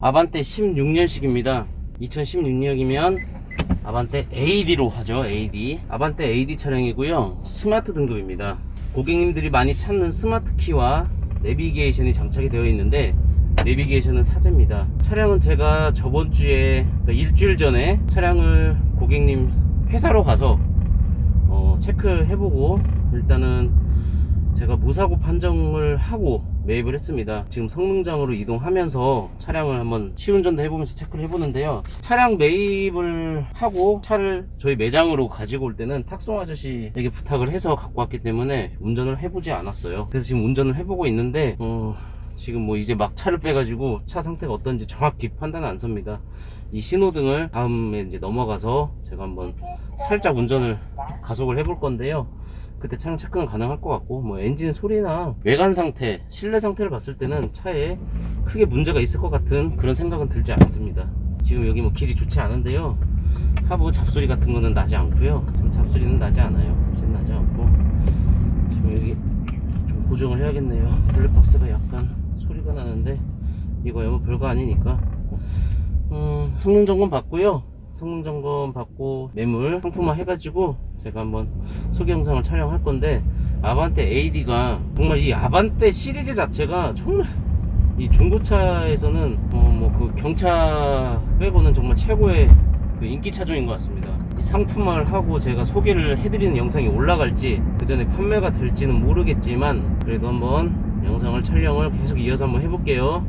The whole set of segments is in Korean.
아반떼 16년식입니다. 2016년이면 아반떼 AD로 하죠. AD. 아반떼 AD 차량이고요. 스마트 등급입니다. 고객님들이 많이 찾는 스마트 키와 내비게이션이 장착이 되어 있는데 내비게이션은 사제입니다. 차량은 제가 저번 주에 그러니까 일주일 전에 차량을 고객님 회사로 가서 체크를 해보고 일단은 제가 무사고 판정을 하고 매입을 했습니다. 지금 성능장으로 이동하면서 차량을 한번 시운전도 해보면서 체크를 해보는데요. 차량 매입을 하고 차를 저희 매장으로 가지고 올 때는 탁송 아저씨에게 부탁을 해서 갖고 왔기 때문에 운전을 해보지 않았어요. 그래서 지금 운전을 해보고 있는데 지금 뭐 이제 막 차를 빼가지고 차 상태가 어떤지 정확히 판단은 안 섭니다. 이 신호등을 다음에 이제 넘어가서 제가 한번 살짝 운전을 가속을 해볼 건데요. 그때 차량 체크는 가능할 것 같고, 뭐 엔진 소리나 외관 상태, 실내 상태를 봤을 때는 차에 크게 문제가 있을 것 같은 그런 생각은 들지 않습니다. 지금 여기 뭐 길이 좋지 않은데요. 하부 잡소리 같은 거는 나지 않고요. 잡소리는 나지 않아요. 잡소리 나지 않고. 지금 여기 좀 고정을 해야겠네요. 블랙박스가 약간 소리가 나는데 이거야 뭐 별거 아니니까. 성능 점검 받고요. 성능 점검 받고 매물 상품화 해가지고 제가 한번 소개 영상을 촬영할 건데, 아반떼 AD가 정말 이 아반떼 시리즈 자체가 정말 이 중고차에서는 뭐 그 경차 빼고는 정말 최고의 그 인기 차종인 것 같습니다. 이 상품화를 하고 제가 소개를 해드리는 영상이 올라갈지 그 전에 판매가 될지는 모르겠지만 그래도 한번 영상을 촬영을 계속 이어서 한번 해볼게요.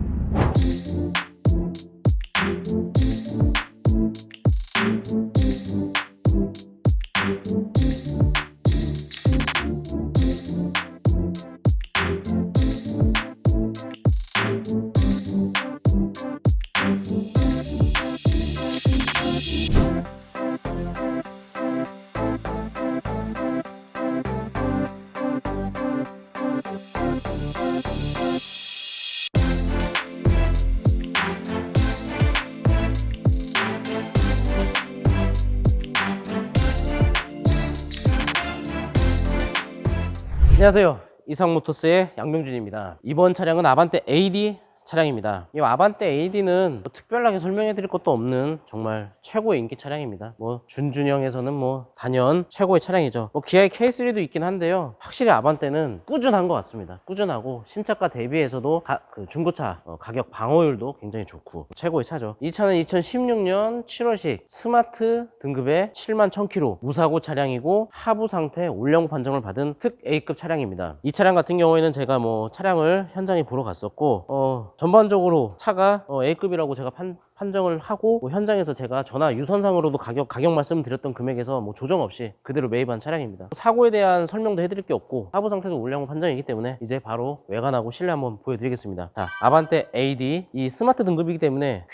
안녕하세요. 이상모터스의 양병준입니다. 이번 차량은 아반떼 AD 차량입니다. 이 아반떼 AD는 뭐 특별하게 설명해 드릴 것도 없는 정말 최고의 인기 차량입니다. 뭐 준준형에서는 뭐 단연 최고의 차량이죠. 뭐 기아의 K3도 있긴 한데요. 확실히 아반떼는 꾸준한 것 같습니다. 꾸준하고 신차가 대비해서도 그 중고차 가격 방어율도 굉장히 좋고 최고의 차죠. 이 차는 2016년 7월식 스마트 등급의 71,000km 무사고 차량이고 하부 상태 올영 판정을 받은 특 A급 차량입니다. 이 차량 같은 경우에는 제가 뭐 차량을 현장에 보러 갔었고 전반적으로 차가 A급이라고 제가 판정을 하고 뭐 현장에서 제가 전화 유선상으로도 가격 말씀드렸던 금액에서 뭐 조정 없이 그대로 매입한 차량입니다. 사고에 대한 설명도 해드릴 게 없고 하부 상태도 올영 판정이기 때문에 이제 바로 외관하고 실내 한번 보여드리겠습니다. 자, 아반떼 AD 이 스마트 등급이기 때문에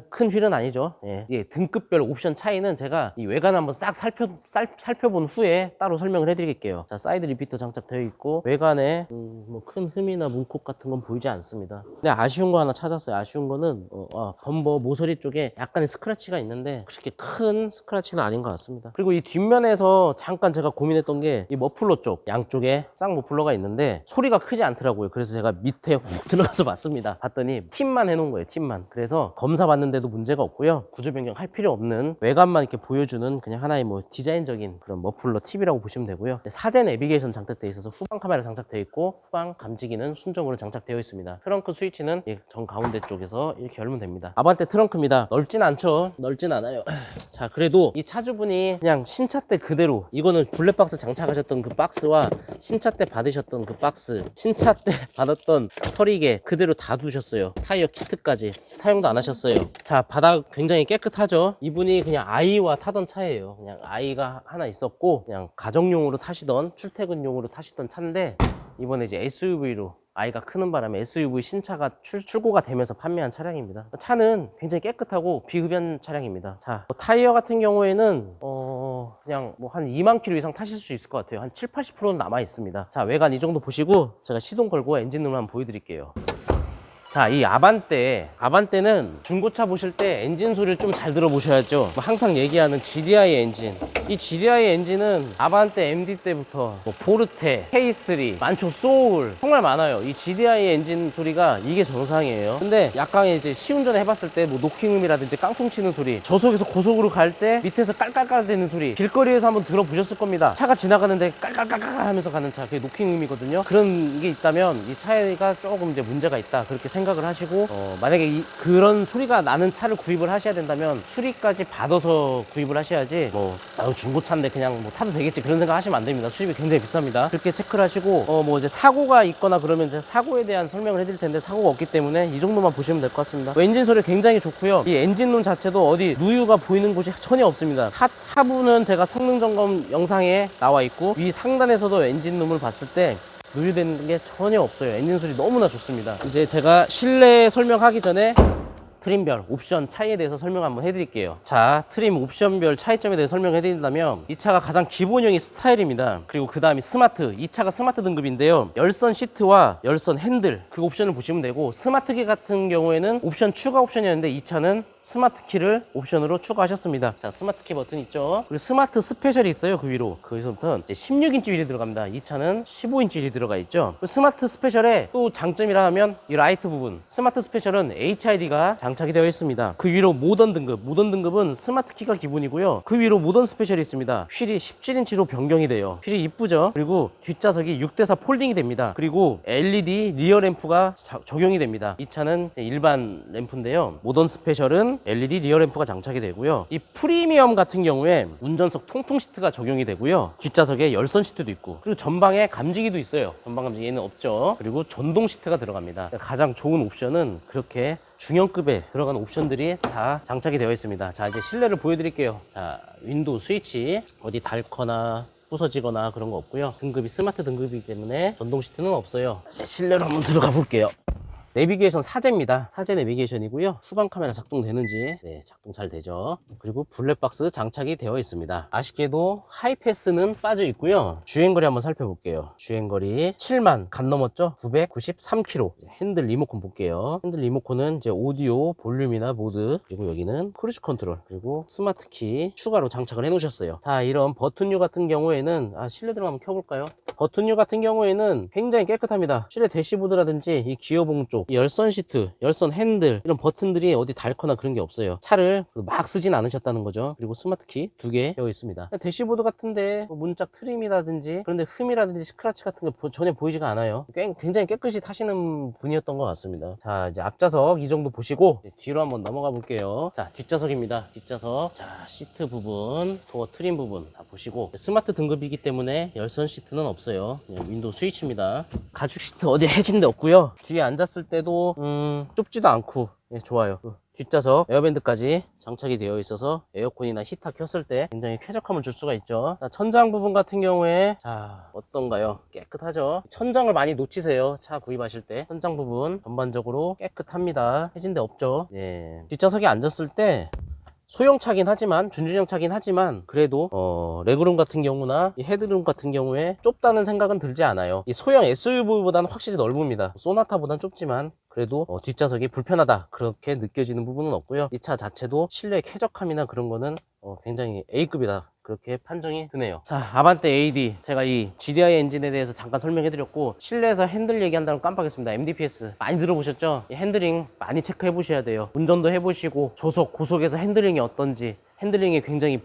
큰 휠은 아니죠. 예, 등급별 옵션 차이는 제가 이 외관 한번 싹 살펴본 후에 따로 설명을 해드릴게요. 자, 사이드 리피터 장착되어 있고 외관에 뭐 큰 흠이나 문콕 같은 건 보이지 않습니다. 근데 아쉬운 거 하나 찾았어요. 아쉬운 거는 범버 모서리 쪽에 약간의 스크래치가 있는데 그렇게 큰 스크래치는 아닌 것 같습니다. 그리고 이 뒷면에서 잠깐 제가 고민했던 게 이 머플러 쪽 양쪽에 쌍 머플러가 있는데 소리가 크지 않더라고요. 그래서 제가 밑에 훅 들어가서 봤습니다. 봤더니 팁만 해놓은 거예요. 팁만. 그래서 검사 받는데도 문제가 없고요. 구조 변경 할 필요 없는 외관만 이렇게 보여주는 그냥 하나의 뭐 디자인적인 그런 머플러 팁이라고 보시면 되고요. 사제 내비게이션 장착되어 있어서 후방 카메라 장착되어 있고 후방 감지기는 순정으로 장착되어 있습니다. 트렁크 스위치는 정 가운데 쪽에서 이렇게 열면 됩니다. 아반떼 트렁크입니다. 넓진 않죠. 넓진 않아요. 자, 그래도 이 차주분이 그냥 신차 때 그대로, 이거는 블랙박스 장착하셨던 그 박스와 신차 때 받으셨던 그 박스, 신차 때 받았던 털이개 그대로 다 두셨어요. 타이어 키트까지 사용도 안 하셨어요. 자, 바닥 굉장히 깨끗하죠. 이분이 그냥 아이와 타던 차예요. 그냥 아이가 하나 있었고 그냥 가정용으로 타시던, 출퇴근용으로 타시던 차인데 이번에 이제 SUV로 아이가 크는 바람에 SUV 신차가 출고가 되면서 판매한 차량입니다. 차는 굉장히 깨끗하고 비흡연 차량입니다. 자, 타이어 같은 경우에는 그냥 뭐 한 2만 킬로 이상 타실 수 있을 것 같아요. 한 70~80%는 남아 있습니다. 자, 외관 이 정도 보시고 제가 시동 걸고 엔진룸 한번 보여드릴게요. 자, 이 아반떼는 중고차 보실 때 엔진 소리를 좀 잘 들어보셔야죠. 항상 얘기하는 GDI 엔진. 이 GDI 엔진은 아반떼 MD 때부터 뭐 포르테, K3, 만초, 소울 정말 많아요. 이 GDI 엔진 소리가 이게 정상이에요. 근데 약간 이제 시운전 해봤을 때 뭐 노킹음이라든지 깡통 치는 소리, 저속에서 고속으로 갈 때 밑에서 깔깔깔 대는 소리, 길거리에서 한번 들어보셨을 겁니다. 차가 지나가는데 깔깔깔깔 하면서 가는 차, 그게 노킹음이거든요. 그런 게 있다면 이 차가 조금 이제 문제가 있다, 그렇게 생각을 하시고, 만약에 그런 소리가 나는 차를 구입을 하셔야 된다면 수리까지 받아서 구입을 하셔야지, 뭐 중고차인데 그냥 뭐 타도 되겠지 그런 생각 하시면 안 됩니다. 수입이 굉장히 비쌉니다. 그렇게 체크를 하시고, 뭐 이제 사고가 있거나 그러면 이제 사고에 대한 설명을 해드릴 텐데, 사고가 없기 때문에 이 정도만 보시면 될 것 같습니다. 엔진 소리 굉장히 좋고요. 이 엔진룸 자체도 어디 누유가 보이는 곳이 전혀 없습니다. 하부는 제가 성능 점검 영상에 나와 있고, 위 상단에서도 엔진룸을 봤을 때 누유되는 게 전혀 없어요. 엔진 소리 너무나 좋습니다. 이제 제가 실내 설명하기 전에 트림별, 옵션 차이에 대해서 설명 한번 해드릴게요. 자, 트림 옵션별 차이점에 대해서 설명해드린다면, 이 차가 가장 기본형이 스타일입니다. 그리고 그 다음이 스마트. 이 차가 스마트 등급인데요, 열선 시트와 열선 핸들, 그 옵션을 보시면 되고, 스마트키 같은 경우에는 옵션 추가 옵션이었는데 이 차는 스마트 키를 옵션으로 추가하셨습니다. 자, 스마트 키 버튼 있죠. 그리고 스마트 스페셜이 있어요. 그 위로. 거기서부터 16인치 휠이 들어갑니다. 이 차는 15인치 휠이 들어가 있죠. 스마트 스페셜의 또 장점이라 하면 이 라이트 부분. 스마트 스페셜은 HID가 장착이 되어 있습니다. 그 위로 모던 등급은 스마트 키가 기본이고요. 그 위로 모던 스페셜이 있습니다. 휠이 17인치로 변경이 돼요. 휠이 이쁘죠. 그리고 뒷좌석이 6대4 폴딩이 됩니다. 그리고 LED 리어 램프가 적용이 됩니다. 이 차는 일반 램프인데요, 모던 스페셜은 LED 리어 램프가 장착이 되고요. 이 프리미엄 같은 경우에 운전석 통풍 시트가 적용이 되고요. 뒷좌석에 열선 시트도 있고, 그리고 전방에 감지기도 있어요. 전방 감지기 얘는 없죠. 그리고 전동 시트가 들어갑니다. 가장 좋은 옵션은 그렇게 중형급에 들어가는 옵션들이 다 장착이 되어 있습니다. 자, 이제 실내를 보여드릴게요. 자, 윈도우 스위치 어디 닳거나 부서지거나 그런 거 없고요. 등급이 스마트 등급이기 때문에 전동 시트는 없어요. 이제 실내로 한번 들어가 볼게요. 내비게이션 사제입니다. 사제 내비게이션이고요. 후방 카메라 작동되는지, 네, 작동 잘 되죠. 그리고 블랙박스 장착이 되어 있습니다. 아쉽게도 하이패스는 빠져 있고요. 주행거리 한번 살펴볼게요. 주행거리 7만 간 넘었죠. 993km. 핸들 리모컨 볼게요. 핸들 리모컨은 이제 오디오, 볼륨이나 모드, 그리고 여기는 크루즈 컨트롤, 그리고 스마트 키 추가로 장착을 해 놓으셨어요. 자, 이런 버튼류 같은 경우에는 실내 들어 한번 켜볼까요? 버튼류 같은 경우에는 굉장히 깨끗합니다. 실내 대시보드라든지 이 기어봉 쪽, 이 열선 시트, 열선 핸들, 이런 버튼들이 어디 닳거나 그런 게 없어요. 차를 막 쓰진 않으셨다는 거죠. 그리고 스마트 키 2개 되어 있습니다. 대시보드 같은데 문짝 트림이라든지 그런데 흠이라든지 스크래치 같은 거 전혀 보이지가 않아요. 굉장히 깨끗이 타시는 분이었던 것 같습니다. 자, 이제 앞좌석 이 정도 보시고 뒤로 한번 넘어가 볼게요. 자, 뒷좌석입니다. 뒷좌석. 자, 시트 부분, 도어 트림 부분 다 보시고, 스마트 등급이기 때문에 열선 시트는 없어요. 그냥 윈도우 스위치입니다. 가죽 시트 어디 해진 데 없고요. 뒤에 앉았을 때도 좁지도 않고, 예, 좋아요. 뒷좌석 에어밴드까지 장착이 되어 있어서 에어컨이나 히터 켰을 때 굉장히 쾌적함을 줄 수가 있죠. 자, 천장 부분 같은 경우에 자, 어떤가요? 깨끗하죠? 천장을 많이 놓치세요. 차 구입하실 때. 천장 부분 전반적으로 깨끗합니다. 해진 데 없죠. 예. 뒷좌석에 앉았을 때 소형차긴 하지만, 준준형 차긴 하지만, 그래도 레그룸 같은 경우나 이 헤드룸 같은 경우에 좁다는 생각은 들지 않아요. 이 소형 SUV보다는 확실히 넓습니다. 소나타보다는 좁지만 그래도 뒷좌석이 불편하다 그렇게 느껴지는 부분은 없고요. 이 차 자체도 실내 쾌적함이나 그런 거는 굉장히 A급이다, 그렇게 판정이 드네요. 자, 아반떼 AD, 제가 이 GDI 엔진에 대해서 잠깐 설명해드렸고, 실내에서 핸들 얘기한다면 깜빡했습니다. MDPS 많이 들어보셨죠? 이 핸들링 많이 체크해 보셔야 돼요. 운전도 해보시고, 저속, 고속에서 핸들링이 어떤지, 핸들링이 굉장히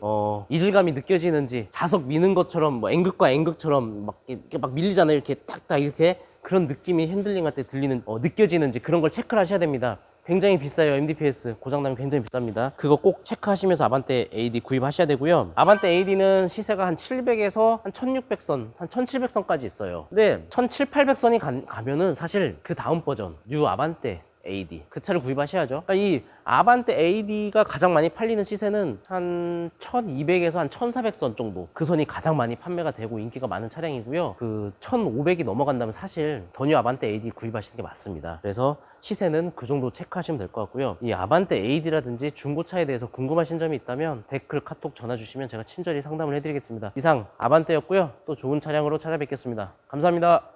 이질감이 느껴지는지, 자석 미는 것처럼 뭐 N극과 N극처럼 이렇게 막 밀리잖아요. 이렇게 딱딱 이렇게 그런 느낌이 핸들링 할 때 느껴지는지, 그런 걸 체크를 하셔야 됩니다. 굉장히 비싸요. MDPS 고장나면 굉장히 비쌉니다. 그거 꼭 체크하시면서 아반떼 AD 구입하셔야 되고요. 아반떼 AD는 시세가 한 700에서 한 1600선, 한 1700선까지 있어요. 근데 1700, 800선이 가면은 사실 그 다음 버전 뉴 아반떼 AD 그 차를 구입하셔야죠. 그러니까 이 아반떼 AD가 가장 많이 팔리는 시세는 한 1200에서 한 1400선 정도, 그 선이 가장 많이 판매가 되고 인기가 많은 차량이고요. 그 1500이 넘어간다면 사실 더 뉴 아반떼 AD 구입하시는 게 맞습니다. 그래서 시세는 그 정도 체크하시면 될 것 같고요. 이 아반떼 AD라든지 중고차에 대해서 궁금하신 점이 있다면 댓글, 카톡 전화 주시면 제가 친절히 상담을 해드리겠습니다. 이상 아반떼였고요. 또 좋은 차량으로 찾아뵙겠습니다. 감사합니다.